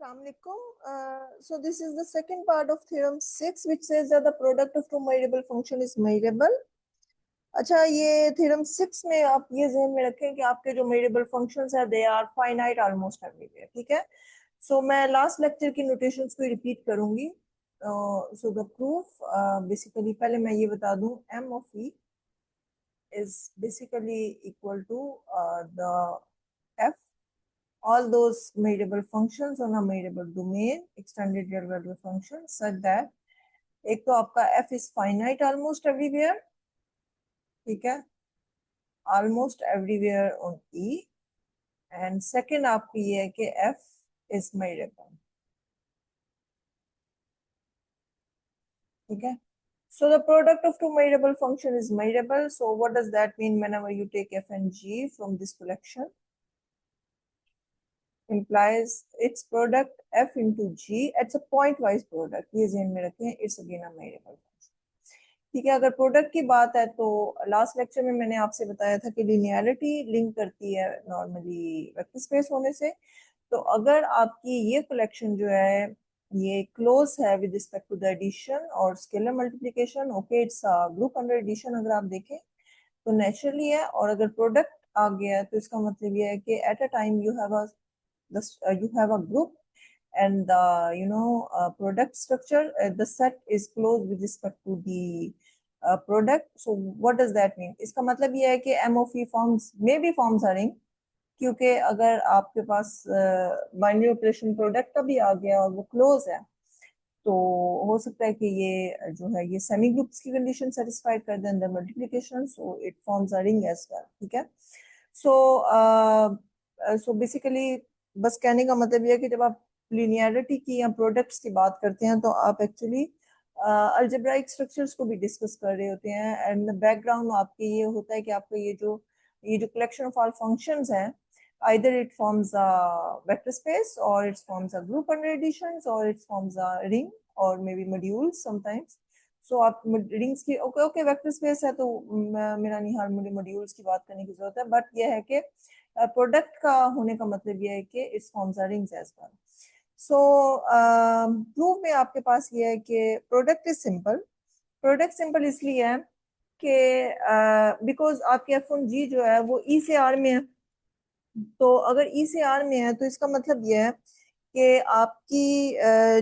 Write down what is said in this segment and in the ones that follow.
So this is the second part of theorem 6 which says that the product of two measurable function is measurable. अच्छा, ये theorem 6 में आप ये ध्यान में रखें कि आपके जो measurable functions है they are finite almost everywhere. ठीक है, so मैं last lecture की notations को repeat करूंगी. So the proof basically पहले मैं ये बता दूं, m of e is basically equal to the f all those measurable functions on a measurable domain extended real value function such that एक तो आपका f is finite almost everywhere, ठीक है, almost everywhere on E, and second आपकी ये है कि f is measurable, ठीक है. So the product of two measurable function is measurable. So what does that mean whenever you take f and g from this collection? Implies its product f into g. It's a pointwise product. ये ध्यान में रखें. It's again a measurable function. ठीक है, अगर product की बात है तो लास्ट लेक्चर में मैंने आपसे बताया था कि लिनियरिटी लिंक करती है नॉर्मली वेक्टर स्पेस होने से. तो अगर आपकी ये कलेक्शन जो है ये क्लोज है with respect to the addition और scalar multiplication, okay, it's group under addition अगर आप देखें तो नेचुरली है. और अगर प्रोडक्ट आ गया है तो इसका मतलब ये है कि at a time you have a group and the product structure, the set is closed with respect to the product. So what does that mean? इसका मतलब ये है कि M of E forms maybe forms a ring, क्योंकि अगर आपके पास binary operation product का भी आ गया और वो क्लोज है तो हो सकता है कि ये जो है ये सेमी ग्रुप्स की कंडीशन सेटिस्फाइड कर दें अंदर multiplication, so it forms a ring as well. ठीक है, सो बेसिकली बस कहने का मतलब ये है कि जब आप लिनियरिटी की या प्रोडक्ट्स की बात करते हैं तो आप एक्चुअली अलजेब्राइक स्ट्रक्चर्स को भी डिस्कस कर रहे होते हैं. एंड बैकग्राउंड आपके ये होता है कि आपका ये जो कलेक्शन ऑफ ऑल फंक्शंस हैं, either it forms a vector space or it forms a group under additions or it forms a ring or maybe modules sometimes. So आप रिंग्स की ओके वेक्टर स्पेस है तो मेरा नहीं हाल मुझे modules की बात करने की जरूरत है, बट ये है कि प्रोडक्ट का होने का मतलब ये है कि it's forms are rings as well. So proof में आपके पास ये है कि product is simple. Product simple इसलिए है कि बिकॉज आपके एफ ऑन जी जो है वो ई से आर में है. तो अगर ई से आर में है तो इसका मतलब यह है कि आपकी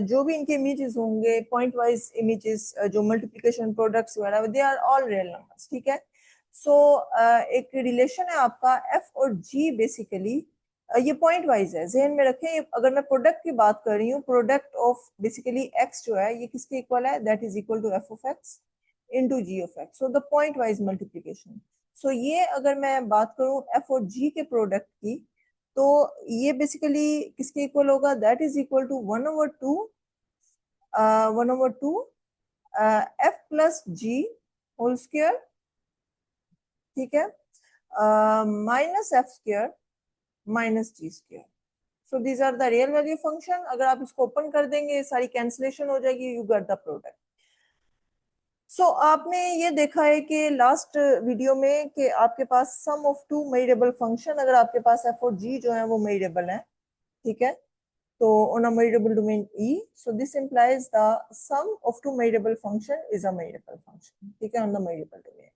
जो भी इनके इमेजेस होंगे पॉइंट वाइज इमेजेस जो मल्टीप्लिकेशन प्रोडक्ट्स वगैरह they are all real numbers. ठीक है, सो एक रिलेशन है आपका एफ और जी बेसिकली ये पॉइंट वाइज है. जहन में रखें अगर मैं प्रोडक्ट की बात कर रही हूँ, प्रोडक्ट ऑफ बेसिकली एक्स जो है ये किसके इक्वल है, that is equal to F of x into g of x. So the point wise multiplication. So ये अगर मैं बात करूं एफ और जी के प्रोडक्ट की तो ये बेसिकली किसके इक्वल होगा, that is equal to 1/2 F plus G whole square, ठीक है, minus F square minus G square. So these are the real value function. अगर आप इसको ओपन कर देंगे सारी कैंसिलेशन हो जाएगी, यू गेट द प्रोडक्ट. सो आपने ये देखा है कि लास्ट वीडियो में कि आपके पास सम ऑफ टू मेजरेबल फंक्शन, अगर आपके पास एफ और जी जो है वो मेजरेबल है, ठीक है, तो on a measurable domain E, so this implies the sum of two measurable function is a measurable function. ठीक है, on the measurable domain.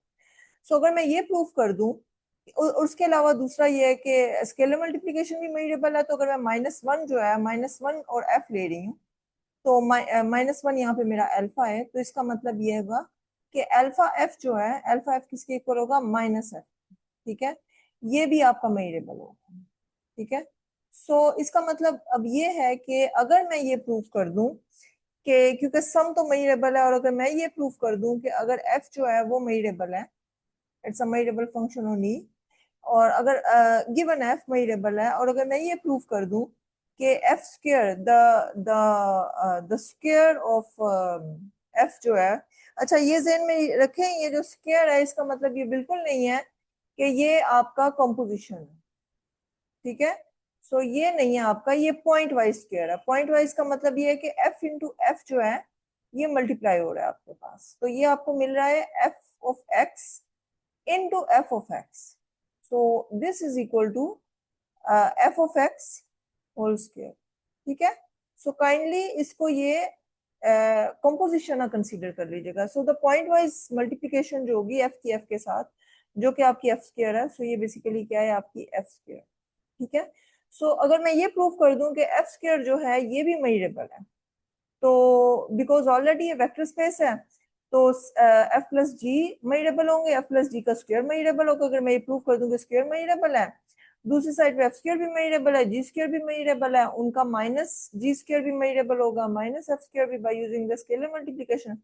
So अगर मैं ये प्रूफ कर दूं और उसके अलावा दूसरा ये है कि स्केलर मल्टीप्लिकेशन भी मेजरेबल है, तो अगर मैं -1 जो है -1 और एफ ले रही हूँ तो -1 यहाँ पे मेरा अल्फा है, तो इसका मतलब ये होगा कि अल्फा एफ जो है, अल्फा एफ किसके इक्वल होगा, माइनस एफ. ठीक है, ये भी आपका मेजरेबल होगा. ठीक है, सो इसका मतलब अब ये है कि अगर मैं ये प्रूफ कर दूं कि क्योंकि सम तो मेजरेबल है, और अगर मैं ये प्रूफ कर दूं कि अगर एफ जो है वो मेजरेबल है, it's a measurable function on E, और अगर गिवन एफ मेजरेबल है, और अगर मैं ये प्रूफ कर दूं कि F square the square of F जो है, अच्छा ये ज़हन में रखें ये जो स्क्वायर है इसका मतलब ये बिल्कुल नहीं है कि ये आपका कंपोजिशन है. ठीक है, सो ये नहीं है आपका, ये पॉइंट वाइज स्क्वायर है. पॉइंट वाइज का मतलब ये है कि एफ इंटू एफ जो है ये मल्टीप्लाई हो रहा है आपके पास, तो ये आपको मिल रहा है F of X into F of x. So this is equal to F of X whole square. ठीक है, सो काइंडली इसको ये कंपोजिशन ना कंसीडर कर लीजिएगा। सो द पॉइंट वाइज मल्टीप्लीकेशन जो होगी एफ की एफ के साथ, जो कि आपकी एफ स्क्वायर है, सो ये बेसिकली क्या है आपकी एफ स्क्वायर। ठीक है। सो अगर मैं ये प्रूव कर दूं कि एफ स्क्वायर जो है ये भी मेजरेबल है, तो बिकॉज ऑलरेडी ये वेक्टर स्पेस है, तो एफ प्लस जी मेजरेबल होंगे, एफ प्लस जी का स्क्वायर मेजरेबल होगा। अगर मैं ये प्रूव कर दूं कि स्क्वायर मेजरेबल है, दूसरी साइड पे एफ स्क्वायर भी मेजरेबल है, जी स्क्वायर भी मेजरेबल है, उनका माइनस जी स्क्वायर भी मेजरेबल होगा, माइनस एफ स्क्वायर भी by using the scalar multiplication.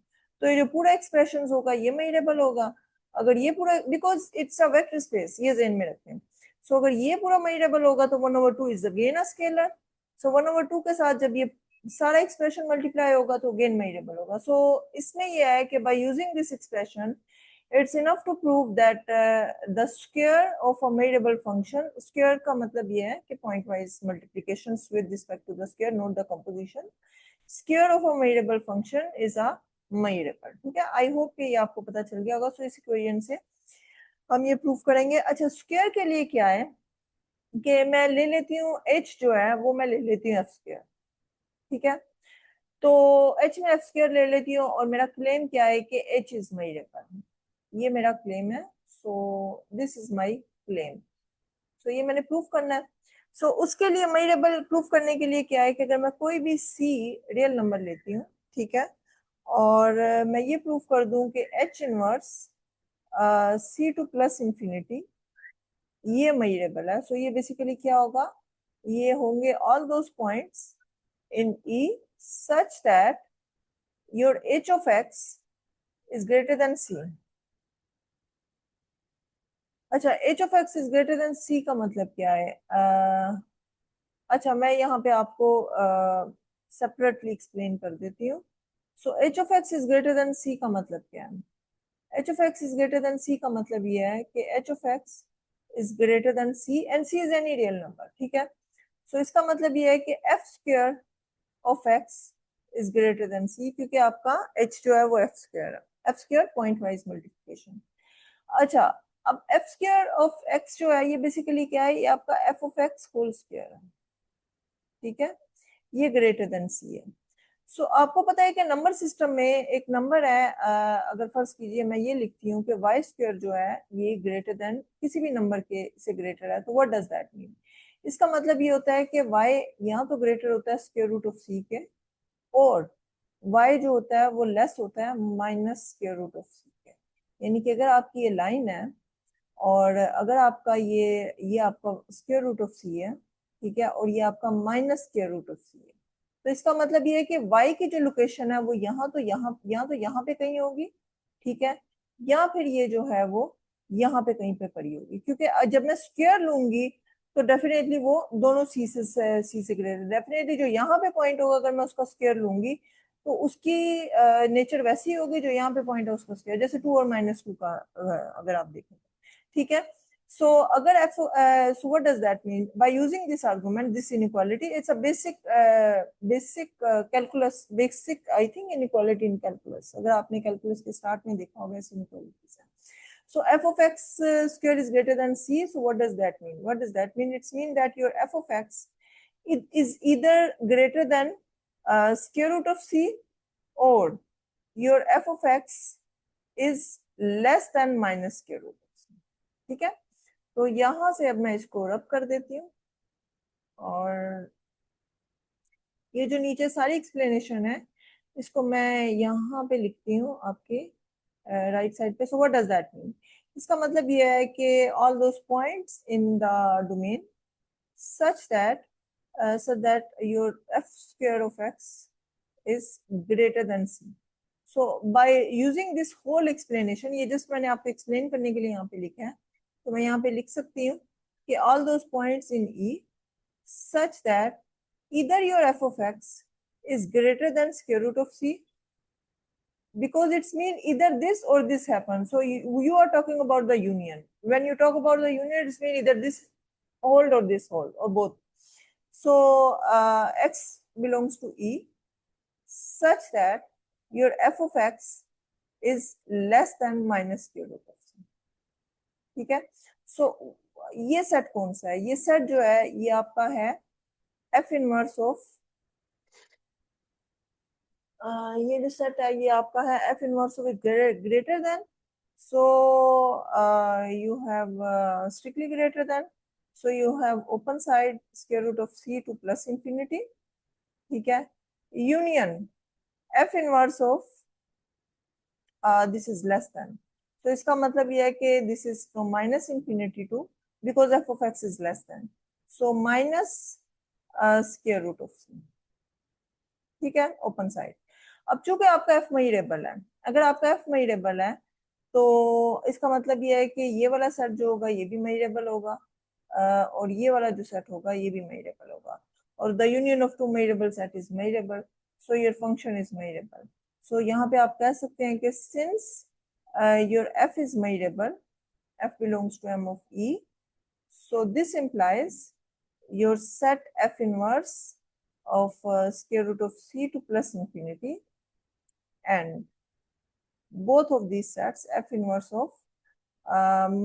तो ये जो पूरा एक्सप्रेशन होगा ये मेजरेबल होगा। अगर ये पूरा, because it's a vector space, ये ज़हन में रखें। सो अगर ये पूरा मेजरेबल होगा तो 1/2 इज अगेन अ स्केलर। सो 1/2 के साथ जब ये सारा एक्सप्रेशन मल्टीप्लाई होगा तो अगेन मेजरेबल होगा। सो इसमें यह है कि by using this expression it's enough to prove that the square of a measurable function, square का मतलब ये है कि point wise multiplications with respect to the square, not the composition, square of a measurable function is a measurable। ठीक है, I hope कि ये आपको पता चल गया होगा। सो इस इक्वेशन से हम ये प्रूव करेंगे। अच्छा, स्क्वायर के लिए क्या है कि मैं ले लेती हूँ h जो है वो मैं ले लेती हूँ f स्क्वायर। ठीक है, तो h में f स्क्वायर ले लेती हूँ और मेरा क्लेम क्या है कि h इज मेजरेबल, ये मेरा क्लेम है। So this is my claim. So ये मैंने प्रूफ करना है। सो उसके लिए मेजरेबल प्रूफ करने के लिए क्या है कि अगर मैं कोई भी c रियल नंबर लेती हूँ, ठीक है, और मैं ये प्रूफ कर दूं कि h inverse c two plus infinity ये मेजरेबल है। सो ये बेसिकली क्या होगा, ये होंगे all those points in E such that your h of x is greater than c। अच्छा, h of x is greater than c का मतलब क्या है? अच्छा, मैं यहाँ पे आपको सेपरेटली एक्सप्लेन कर देती हूँ। सो h of x is greater than c का मतलब क्या है? h of x is greater than c का मतलब ये है कि h of x is greater than c and c is any real number। ठीक है, सो इसका मतलब ये है कि f square of x is greater than c, क्योंकि आपका h जो है वो f square है, f square point wise multiplication. अच्छा, अब एफ स्क्वायर ऑफ एक्स जो है ये बेसिकली क्या है, ये आपका F of X whole square है। ठीक है, ये ग्रेटर देन सी है। सो आपको पता है कि नंबर सिस्टम में एक नंबर है, अगर फर्ज कीजिए मैं ये लिखती हूँ कि वाई स्क्वायर जो है ये ग्रेटर देन किसी भी नंबर के से ग्रेटर है, तो व्हाट डज दैट मीन? इसका मतलब ये होता है कि वाई यहाँ तो ग्रेटर होता है स्क्वायर रूट ऑफ सी के, और वाई जो होता है वो लेस होता है माइनस स्क्वायर रूट ऑफ सी के। यानी कि अगर आपकी ये लाइन है और अगर आपका ये आपका स्क्वायर रूट ऑफ सी है, ठीक है, और ये आपका माइनस स्क्वायर रूट ऑफ सी है, तो इसका मतलब ये है कि y की जो लोकेशन है वो यहाँ पे कहीं होगी। ठीक है, या फिर ये जो है वो यहाँ पे कहीं पे पड़ी होगी, क्योंकि जब मैं स्क्वायर लूंगी तो डेफिनेटली वो दोनों सी से ग्रेटर, डेफिनेटली जो यहाँ पे पॉइंट होगा अगर मैं उसका स्क्वायर लूंगी तो उसकी नेचर वैसी होगी जो यहाँ पे पॉइंट है उसका स्क्वायर, जैसे 2 और -2 का अगर आप देखें। ठीक है, so अगर f so what does that mean by using this argument, this inequality? It's a basic calculus, basic I think inequality in calculus, अगर आपने calculus के start में देखा होगा इस inequality से। So f of x square is greater than c, so what does that mean? What does that mean? It's mean that your f of x it is either greater than square root of c, or your f of x is less than minus square root of c। ठीक है, तो यहां से अब मैं इसको रब कर देती हूँ, और ये जो नीचे सारी एक्सप्लेनेशन है इसको मैं यहाँ पे लिखती हूँ आपके राइट साइड पे। So what does that mean? इसका मतलब ये है कि all those points in the domain such that so that your f square of x is greater than c। so by using this whole explanation, ये just मैंने आपको explain करने के लिए यहाँ पे लिखा है, तो मैं यहाँ पे लिख सकती हूँ कि all those points in E such that either your f of x is greater than square root of c, because it's mean either this or this happens. So you are talking about the union. When you talk about the union, it's mean either this hold or this hold or both. So x belongs to E such that your f of x is less than minus square root of c। ठीक है, सो ये set कौन सा है? ये set जो है ये आपका है f इनवर्स ऑफ ये जो सेट है ये आपका है F inverse of greater than, so you have strictly greater than, so you have open side square root of c to plus infinity, ठीक है, union f inverse of this is less than, so इसका मतलब ये है कि this is from minus infinity to, because f of x is less than, so minus square root of c, ठीक है, open side. अब चूंकि आपका f मेजरेबल है, अगर आपका f मेजरेबल है तो इसका मतलब ये है कि ये वाला सेट जो होगा ये भी मेजरेबल होगा, और ये वाला जो सेट होगा ये भी मेजरेबल होगा, और the union of two measurable set is measurable, so your function is measurable. So यहाँ पे आप कह सकते हैं कि since your f is measurable, f belongs to M of E, so this implies your set f inverse of square root of c to plus infinity, and both of these sets f inverse of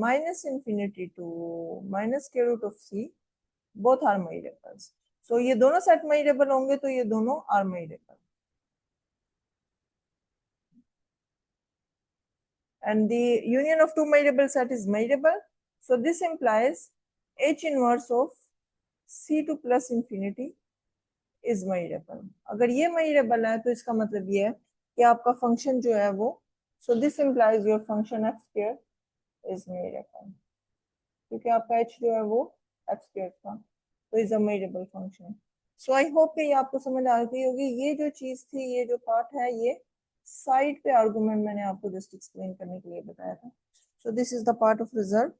minus infinity to minus square root of c, both are measurables. So ये दोनों set measurable होंगे तो ये दोनों are measurable, and the union of two measurable set is measurable, so this implies h inverse of c to plus infinity is measurable। अगर ये measurable है तो इसका मतलब ये है कि आपका फंक्शन जो है वो, so this implies your function f square is measurable, क्योंकि आपका h जो है वो f square था, तो is a measurable function. So I hope कि ये आपको समझ आ गई होगी। ये जो चीज थी, ये जो पार्ट है, ये साइड पे आर्गुमेंट मैंने आपको जस्ट एक्सप्लेन करने के लिए बताया था। सो this is the part of result.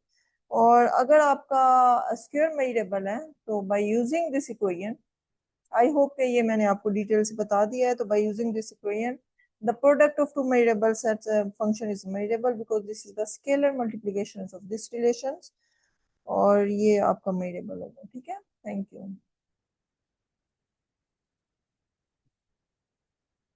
और अगर आपका स्क्वायर मेजरेबल है तो by using this equation, I hope कि ये मैंने आपको डिटेल से बता दिया है, तो by using this equation the product of two measurable sets function is measurable because this is the scalar multiplications of these relations, और ये आपका मेजरेबल होगा। ठीक है, थैंक यू।